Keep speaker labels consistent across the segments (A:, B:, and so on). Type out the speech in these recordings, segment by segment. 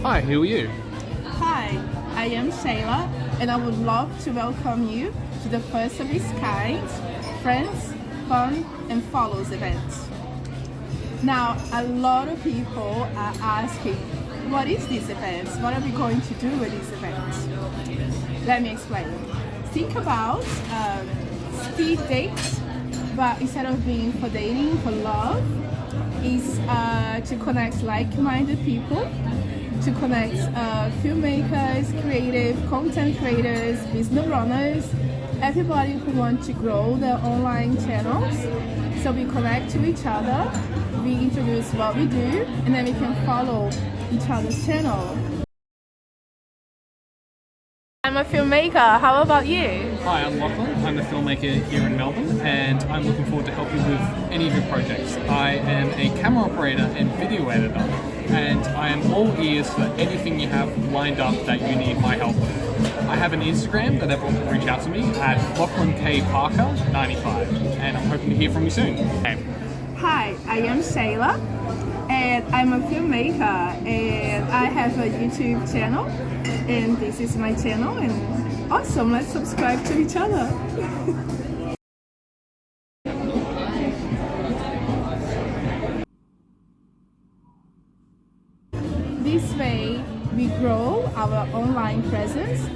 A: Hi, who are you?
B: Hi, I am Shayla, and I would love to welcome you to the first of its kind Friends, Fun and Follows event. Now, a lot of people are asking, what is this event? What are we going to do with this event? Let me explain. Think about speed dates, but instead of being for dating, for love, is to connect like-minded people, to connect filmmakers, creative content creators, business runners, everybody who wants to grow their online channels. So we connect to each other, we introduce what we do, and then we can follow each other's channel. I'm a filmmaker, how about you?
A: Hi, I'm Lachlan. I'm a filmmaker here in Melbourne and I'm looking forward to helping with any of your projects. I am a camera operator and video editor and I am all ears for anything you have lined up that you need my help with. I have an Instagram that everyone can reach out to me at LachlanKParker95 and I'm hoping to hear from you soon.
B: Hi, I am Shayla and I'm a filmmaker and I have a YouTube channel and this is my channel and awesome, let's subscribe to each other. This way we grow our online presence,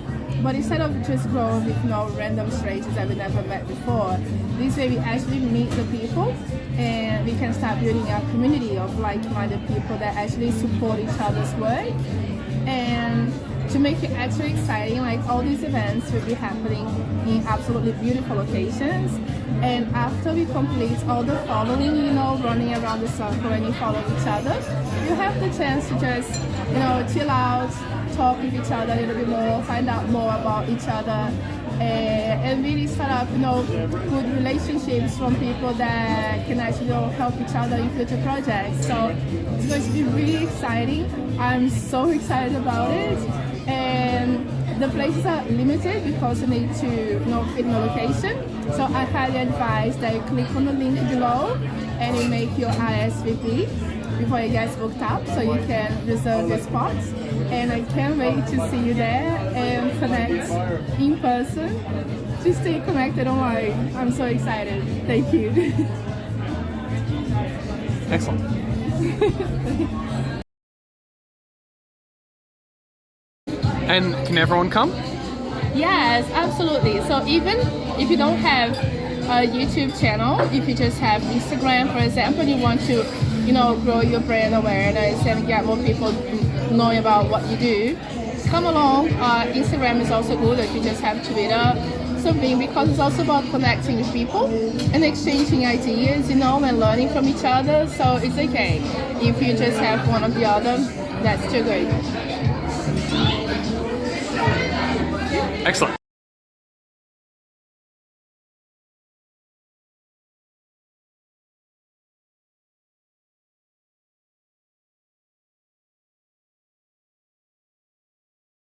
B: but instead of just growing with random strangers that we never met before, this way we actually meet the people and we can start building a community of like-minded people that actually support each other's work. And to make it actually exciting, like all these events will be happening in absolutely beautiful locations. And after we complete all the following, running around the circle and you follow each other, you have the chance to just, chill out, talk with each other a little bit more, find out more about each other, and really start up, good relationships from people that can actually help each other in future projects. So it's going to be really exciting. I'm so excited about it. And the places are limited because you need to fit in a location. So I highly advise that you click on the link below and you make your RSVP before you get booked up so you can reserve your spots. And I can't wait to see you there and connect in person. Just stay connected online. I'm so excited. Thank you.
A: Excellent. And can everyone come?
B: Yes, absolutely. So even if you don't have a YouTube channel, if you just have Instagram, for example, you want to, grow your brand awareness and get more people knowing about what you do, come along. Instagram is also good if you just have Twitter, something, because it's also about connecting with people and exchanging ideas, and learning from each other. So it's okay if you just have one or the other, that's still good.
A: Excellent.